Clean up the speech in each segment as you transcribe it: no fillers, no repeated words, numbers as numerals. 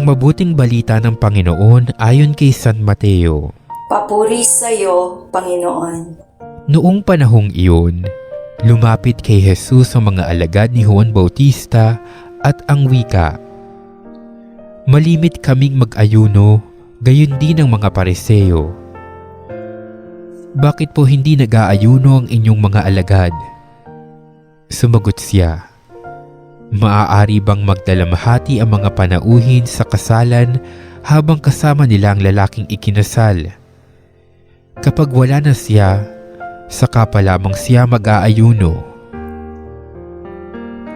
mabuting balita ng Panginoon ayon kay San Mateo. Papuri sa iyo, Panginoon. Noong panahong iyon, lumapit kay Jesus ang mga alagad ni Juan Bautista at ang wika, "Malimit kaming mag-ayuno, gayon din ang mga Pariseo. Bakit po hindi nag-aayuno ang inyong mga alagad?" Sumagot siya, "Maaari bang magdalamhati ang mga panauhin sa kasalan habang kasama nila ang lalaking ikinasal? Kapag wala na siya, saka pa lamang siya mag-aayuno."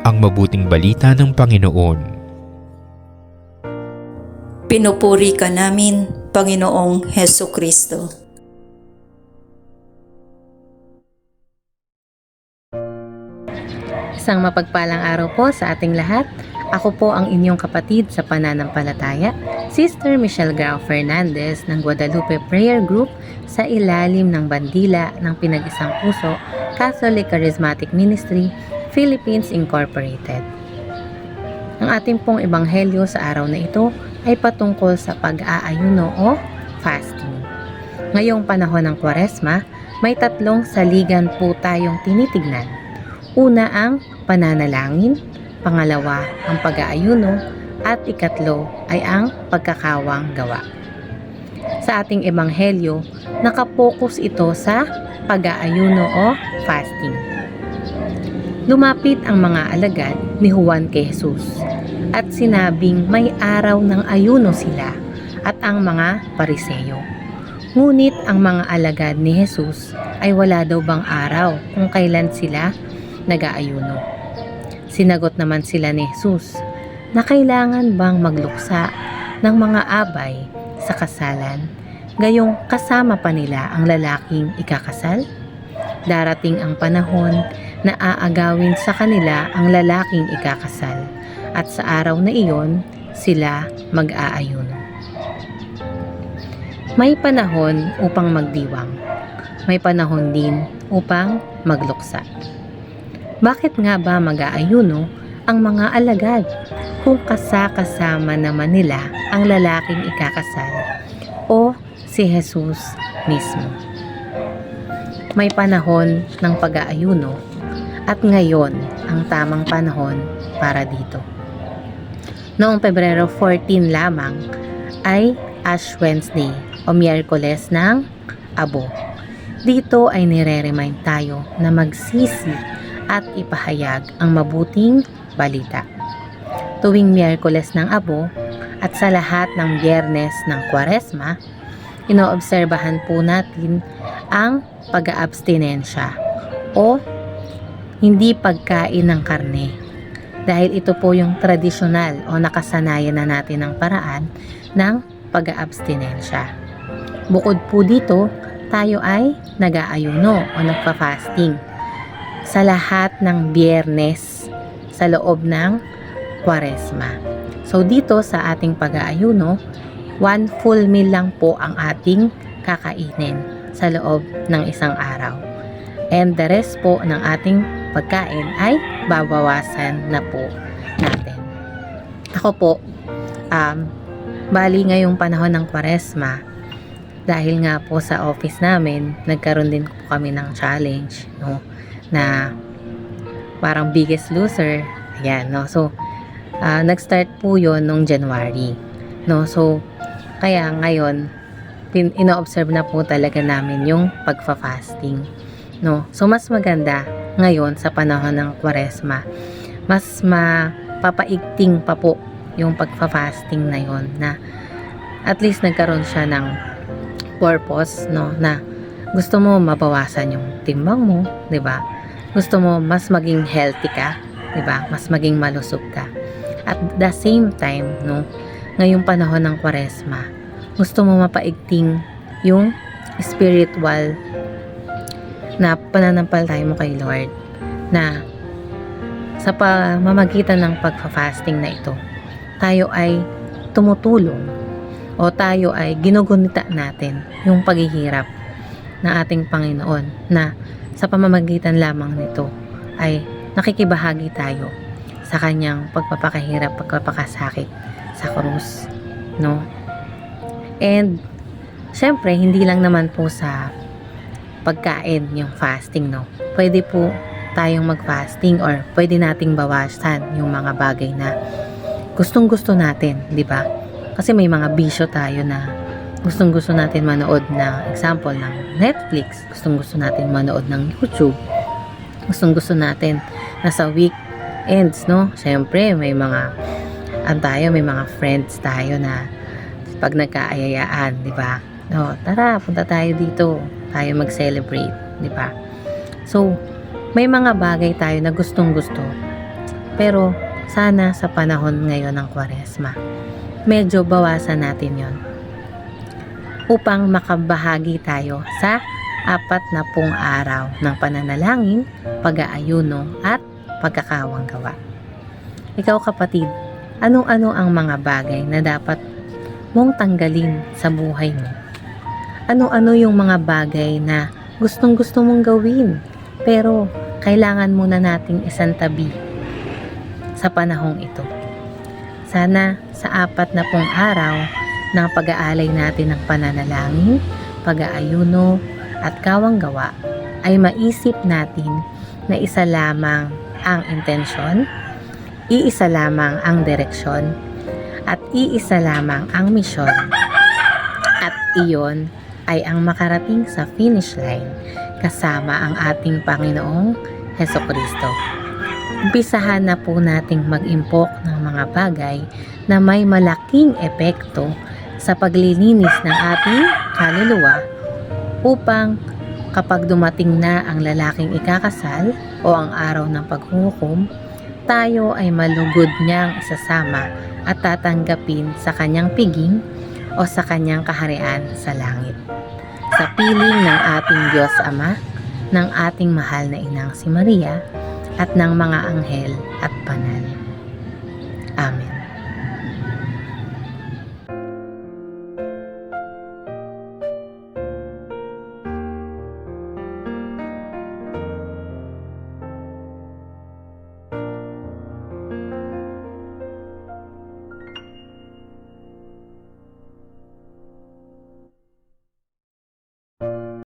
Ang mabuting balita ng Panginoon. Pinupuri ka namin, Panginoong Hesukristo. Isang mapagpalang araw po sa ating lahat. Ako po ang inyong kapatid sa pananampalataya, Sister Michelle Grau Fernandez ng Guadalupe Prayer Group sa ilalim ng bandila ng Pinag-isang Puso Catholic Charismatic Ministry, Philippines Incorporated. Ang ating pong ebanghelyo sa araw na ito ay patungkol sa pag-aayuno o fasting. Ngayong panahon ng Kwaresma, may tatlong saligan po tayong tinitignan. Una ang pananalangin, pangalawa ang pag-aayuno, at ikatlo ay ang pagkakawang gawa. Sa ating ebanghelyo, nakapokus ito sa pag-aayuno o fasting. Lumapit ang mga alagad ni Juan kay Jesus at sinabing may araw ng ayuno sila at ang mga Pariseo. Ngunit ang mga alagad ni Jesus ay wala daw bang araw kung kailan sila nag-aayuno. Sinagot naman sila ni Jesus na kailangan bang magluksa ng mga abay sa kasalan, gayong kasama pa nila ang lalaking ikakasal? Darating ang panahon na aagawin sa kanila ang lalaking ikakasal, at sa araw na iyon sila mag-aayuno. May panahon upang magdiwang, may panahon din upang magluksa. Bakit nga ba mag-aayuno ang mga alagad kung kasama naman nila ang lalaking ikakasal o si Jesus mismo? May panahon ng pag-aayuno at ngayon ang tamang panahon para dito. Noong Pebrero 14 lamang ay Ash Wednesday o Miyerkules ng Abo. Dito ay nire-remind tayo na magsisi at ipahayag ang mabuting balita. Tuwing Miyerkules ng Abo at sa lahat ng Biyernes ng Kwaresma, inoobserbahan po natin ang pag-aabstinensya o hindi pagkain ng karne. Dahil ito po yung tradisyonal o nakasanayan na natin ng paraan ng pag-aabstinensya. Bukod po dito, tayo ay nag-aayuno o nagpa-fasting sa lahat ng Biyernes sa loob ng Kwaresma. So dito sa ating pag-aayuno, 1 full meal lang po ang ating kakainin sa loob ng isang araw. And the rest po ng ating pagkain ay babawasan na po natin. Ako po, bali ngayong panahon ng Kwaresma, dahil nga po sa office namin, nagkaroon din po kami ng challenge, no? Na parang Biggest Loser. Ayan, no? So, nag-start po yon nung January. No? So, kaya ngayon, ino-observe na po talaga namin yung pagfa-fasting. No? So, mas maganda ngayon sa panahon ng Kwaresma. Mas mapapaigting pa po yung pagfa-fasting na yon, na at least nagkaroon siya ng purpose, no? Na gusto mo mabawasan yung timbang mo, 'di ba? Gusto mo mas maging healthy ka, 'di ba? Mas maging malusog ka. At the same time, no, ngayong panahon ng Kwaresma, gusto mo mapaigting yung spiritual na pananampalataya mo kay Lord, na sa pamamagitan ng pagfa-fasting na ito, tayo ay tumutulong o tayo ay ginugunita natin yung paghihirap ng ating Panginoon, na sa pamamagitan lamang nito ay nakikibahagi tayo sa kanyang pagpapakahirap, pagpapakasakit sa krus. no? And syempre, hindi lang naman po sa pagkain yung fasting, no? Pwede po tayong mag-fasting or pwede nating bawasan yung mga bagay na gustong-gusto natin, di ba? Kasi may mga bisyo tayo na gustong-gusto natin manood na example ng Netflix, gustong-gusto natin manood ng YouTube, gustong-gusto natin na sa weekends, no? Syempre, may mga may mga friends tayo na pag nagkaayayaan, di ba? No, tara, punta tayo dito. Tayo mag-celebrate, di ba? So, may mga bagay tayo na gustong-gusto. Pero, sana sa panahon ngayon ng Kwaresma, medyo bawasan natin yon upang makabahagi tayo sa 40 araw ng pananalangin, pag-aayuno at pagkakawanggawa. Ikaw kapatid, ano-ano ang mga bagay na dapat mong tanggalin sa buhay mo? Ano-ano yung mga bagay na gustong-gusto mong gawin pero kailangan muna nating isantabi sa panahong ito? Sana sa 40 araw ng pag-aalay natin ng pananalangin, pag-aayuno at kawanggawa ay maisip natin na isa lamang ang intensyon, iisa lamang ang direksyon, at iisa lamang ang misyon. At iyon ay ang makarating sa finish line kasama ang ating Panginoong Hesukristo. Umpisahan na po nating mag-impok ng mga bagay na may malaking epekto sa paglilinis ng ating kaluluwa upang kapag dumating na ang lalaking ikakasal o ang araw ng paghuhukom, tayo ay malugod niyang isasama at tatanggapin sa kanyang piging o sa kanyang kaharian sa langit. Sa piling ng ating Diyos Ama, ng ating mahal na inang si Maria, at ng mga anghel at banal. Amen.